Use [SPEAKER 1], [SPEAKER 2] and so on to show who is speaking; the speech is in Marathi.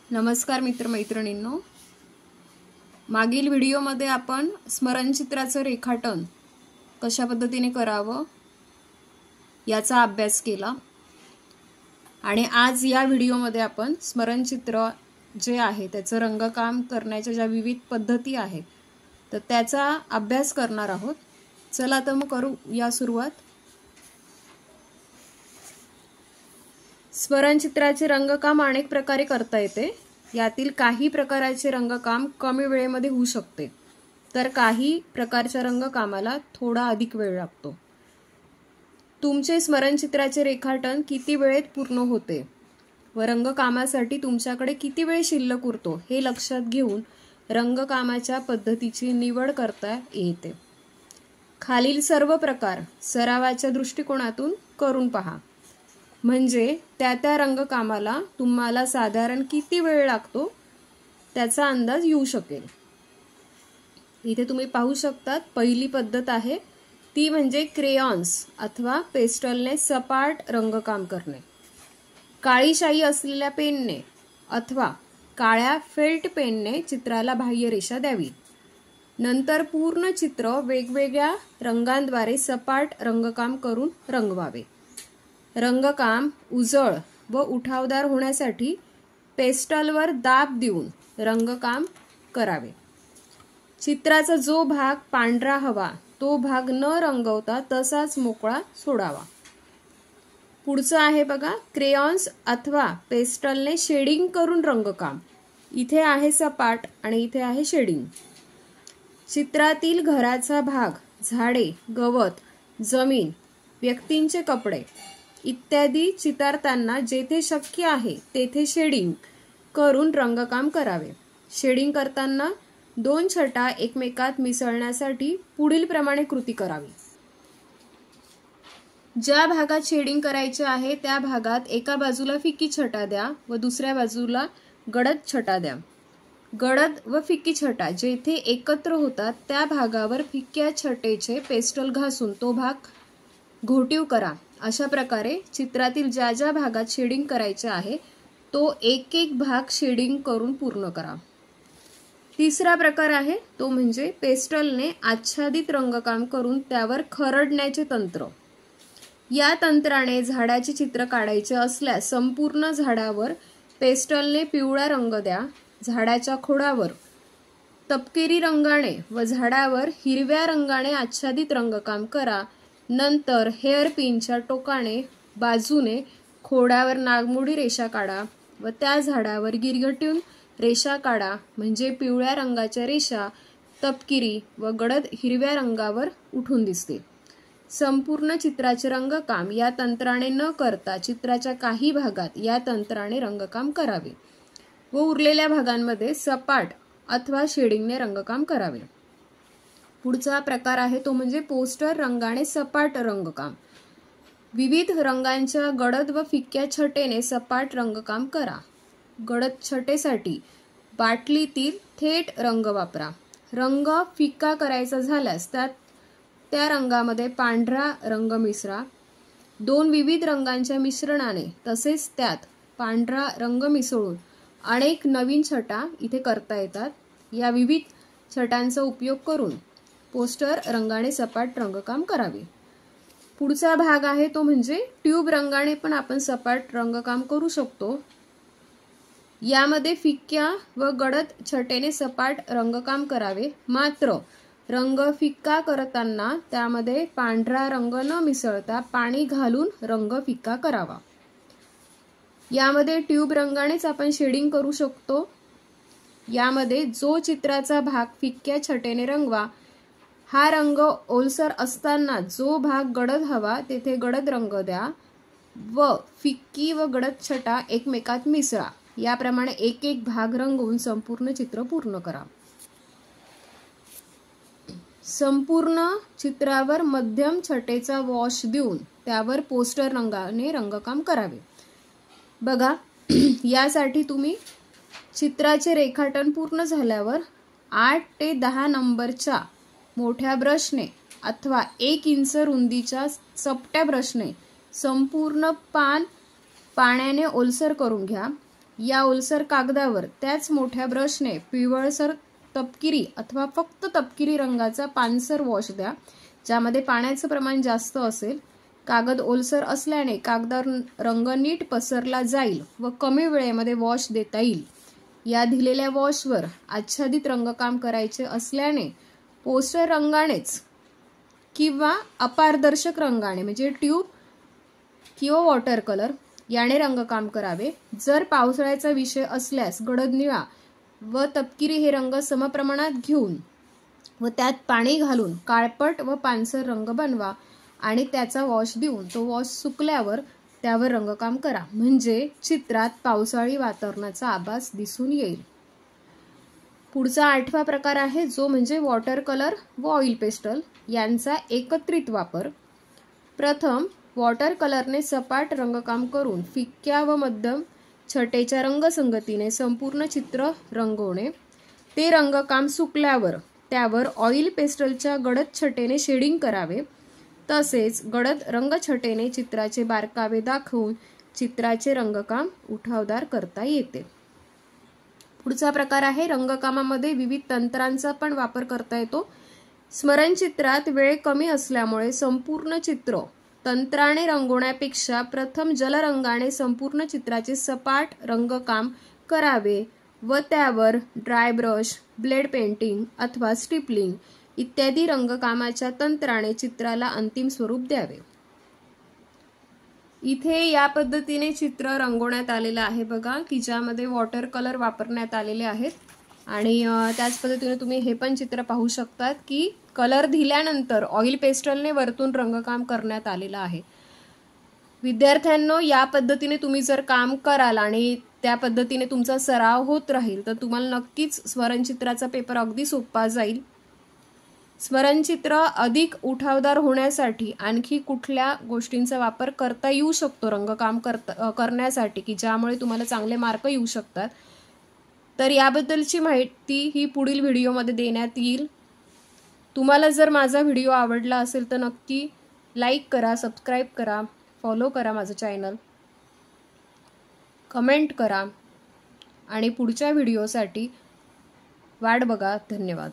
[SPEAKER 1] नमस्कार मित्रमैत्रिणींनो, मागील व्हिडिओमध्ये आपण स्मरणचित्राचं रेखाटन कशा पद्धतीने करावं याचा अभ्यास केला आणि आज या व्हिडिओमध्ये आपण स्मरणचित्र जे आहे त्याचं रंगकाम करण्याच्या ज्या विविध पद्धती आहेत तर त्याचा अभ्यास करणार आहोत। चला तर मग करूया सुरुवात। स्मरणचित्राचे रंगकाम अनेक प्रकारे करता येते। यातील काही प्रकाराचे रंगकाम कमी वेळेमध्ये होऊ शकते तर काही प्रकारच्या रंगकामाला थोडा अधिक वेळ लागतो। तुमचे स्मरणचित्राचे रेखाटन किती वेळेत पूर्ण होते व रंगकामासाठी तुमच्याकडे किती वेळ शिल्लक उरतो हे लक्षात घेऊन रंगकामाच्या पद्धतीची निवड करता येते। खालील सर्व प्रकार सरावाच्या दृष्टिकोनातून करून पहा, म्हणजे त्या रंगकामाला तुम्हाला साधारण किती वेळ लागतो त्याचा अंदाज येऊ शकेल। इथे तुम्ही पाहू शकतात पहिली पद्धत आहे ती म्हणजे क्रेयॉन्स अथवा पेस्टलने सपाट रंगकाम करणे। काळी शाई असलेल्या पेनने अथवा काळ्या फेल्ट पेनने चित्राला बाह्यरेषा द्यावी। नंतर पूर्ण चित्र वेगवेगळ्या रंगांद्वारे सपाट रंगकाम करून रंगवावे। रंगकाम उजळ व उठावदार होण्यासाठी पेस्टलवर दाब देऊन रंगकाम करावे। चित्राचा जो भाग पांढरा हवा तो भाग न रंगवता तसाच मोकळा सोडावा। पुढचं आहे बघा, क्रेयॉन्स अथवा पेस्टलने शेडिंग करून रंगकाम। इथे आहे सपाट आणि इथे आहे शेडिंग। चित्रातील घराचा भाग, झाडे, गवत, जमीन, व्यक्तींचे कपडे इत्यादी चितारताना जेथे शक्य आहे तेथे शेडिंग करून रंगकाम करावे। शेडिंग करताना दोन छटा एकमेकात मिसळण्यासाठी पुढील प्रमाणे कृती करावी। ज्या भागात शेडिंग करायचे आहे त्या भागात एका बाजूला फिक्की छटा द्या व दुसऱ्या बाजूला गडद छटा द्या। गडद व फिक्की छटा जेथे एकत्र होतात त्या भागावर फिक्क्या छटेचे पेस्टल घासून तो भाग घोटीव करा। अशा प्रकारे चित्रातील ज्या ज्या भागात शेडिंग करायचे आहे तो एक एक भाग शेडिंग करून पूर्ण करा। तिसरा प्रकार आहे तो म्हणजे पेस्टलने आच्छादित रंगकाम करून त्यावर खरडण्याचे तंत्र। या तंत्राने झाडाचे चित्र काढायचे असल्यास संपूर्ण झाडावर पेस्टलने पिवळा रंग द्या, झाडाच्या खोडावर तपकिरी रंगाने व झाडावर हिरव्या रंगाने आच्छादित रंगकाम करा। नंतर हेअर पिनच्या टोकाने बाजूने खोडावर नागमोडी रेषा काढा व त्या झाडावर गिरगटून रेषा काढा, म्हणजे पिवळ्या रंगाच्या रेषा तपकिरी व गडद हिरव्या रंगावर उठून दिसतील। संपूर्ण चित्राचे रंगकाम या तंत्राने न करता चित्राच्या काही भागात या तंत्राने रंगकाम करावे व उरलेल्या भागांमध्ये सपाट अथवा शेडिंगने रंगकाम करावे। पुढचा प्रकार आहे तो म्हणजे पोस्टर रंगाने सपाट रंगकाम। विविध रंगांच्या गडद व फिक्क्या छटेने सपाट रंगकाम करा। गडद छटेसाठी बाटलीतील थेट रंग वापरा। रंग फिक्का करायचा झाल्यास त्या रंगामध्ये पांढरा रंग मिसळा। दोन विविध रंगांच्या मिश्रणाने तसेच त्यात पांढरा रंग मिसळून अनेक नवीन छटा इथे करता येतात। या विविध छटांचा उपयोग करून पोस्टर रंगाने सपाट रंगकाम करावे। पुढचा भाग आहे तो म्हणजे ट्यूब रंगाने पण आपण सपाट रंगकाम करू शकतो। यामध्ये फिक्क्या व गडद छटेने सपाट रंगकाम करावे, मात्र रंग फिक्का करताना त्यामध्ये पांढरा रंग न मिसळता पाणी घालून रंग फिक्का करावा। यामध्ये ट्यूब रंगानेच आपण शेडिंग करू शकतो। यामध्ये जो चित्राचा भाग फिक्क्या छटेने रंगवा, हा रंग ओलसर असताना जो भाग गडद हवा तेथे गडद रंग द्या व फिक्की व गडद छटा एकमेकात मिसळा। याप्रमाणे एक एक भाग रंगवून संपूर्ण चित्र पूर्ण करा। संपूर्ण चित्रावर मध्यम छटेचा वॉश देऊन त्यावर पोस्टर रंगाने रंगकाम करावे। बघा, यासाठी तुम्ही चित्राचे रेखाटन पूर्ण झाल्यावर 8 ते 10 नंबरच्या मोठ्या ब्रशने अथवा 1 इंच रुंदीच्या चपट्या ब्रशने संपूर्ण पान पाण्याने ओलसर करून घ्या या ओलसर कागदावर त्याच मोठ्या ब्रशने पिवळसर तपकिरी अथवा फक्त तपकिरी रंगाचा पानसर वॉश द्या, ज्यामध्ये पाण्याचं प्रमाण जास्त असेल. कागद ओलसर असल्याने कागदावर रंग नीट पसरला जाईल व कमी वेळेमध्ये वॉश देता येईल. या दिलेल्या वॉशवर आच्छादित रंगकाम करायचे असल्याने पोस्टर रंगानेच किंवा अपारदर्शक रंगाने म्हणजे ट्यूब किंवा वॉटर कलर याने रंगकाम करावे. जर पावसाळ्याचा विषय असल्यास गडद निळा व तपकिरी हे रंग समप्रमाणात घेऊन व त्यात पाणी घालून काळपट व पानसर रंग बनवा आणि त्याचा वॉश देऊन तो वॉश सुकल्यावर त्यावर रंगकाम करा, म्हणजे चित्रात पावसाळी वातावरणाचा आभास दिसून येईल. पुढचा 8वा प्रकार आहे जो म्हणजे वॉटर कलर व ऑइल पेस्टल यांचा एकत्रित वापर. प्रथम वॉटर कलरने सपाट रंगकाम करून फिक्या व मध्यम छटेच्या रंगसंगतीने संपूर्ण चित्र रंगवणे. ते रंगकाम सुकल्यावर त्यावर ऑइल पेस्टलच्या गडद छटेने शेडिंग करावे. तसेच गडद रंगछटेने चित्राचे बारकावे दाखवून चित्राचे रंगकाम उठावदार करता येते. पुढचा प्रकार आहे रंगकामामध्ये विविध तंत्रांचा पण वापर करता येतो. स्मरणचित्रात वेळ कमी असल्यामुळे संपूर्ण चित्र तंत्राने रंगवण्यापेक्षा प्रथम जलरंगाने संपूर्ण चित्राचे सपाट रंगकाम करावे व त्यावर ड्राय ब्रश, ब्लेड पेंटिंग अथवा स्टिपलिंग इत्यादी रंगकामाच्या तंत्राने चित्राला अंतिम स्वरूप द्यावे. इथे या पद्धतीने चित्र रंगवण्यात आलेलं आहे बघा, की ज्यामध्ये वॉटर कलर वापरण्यात आलेले आहेत. आणि त्याच पद्धतीने तुम्ही हे पण चित्र पाहू शकतात की कलर दिल्यानंतर ऑइल पेस्टलने वरतून रंगकाम करण्यात आलेलं आहे. विद्यार्थ्यांनो, या पद्धतीने तुम्ही जर काम कराल आणि त्या पद्धतीने तुमचा सराव होत राहील तर तुम्हाला नक्कीच स्मरणचित्राचा पेपर अगदी सोपा जाईल. स्मरणचित्र अधिक उठावदार होण्यासाठी आणखी कुठल्या गोष्टींचा वापर करता येऊ शकतो रंगकाम करण्यासाठी की ज्यामुळे तुम्हाला चांगले मार्क येऊ शकतात, तर याबद्दलची माहिती ही पुढील व्हिडिओमध्ये देण्यात येईल. तुम्हाला जर माझा व्हिडिओ आवडला असेल तर नक्की लाईक करा, सबस्क्राईब करा, फॉलो करा माझं चॅनल, कमेंट करा आणि पुढच्या व्हिडिओसाठी वाट बघा. धन्यवाद.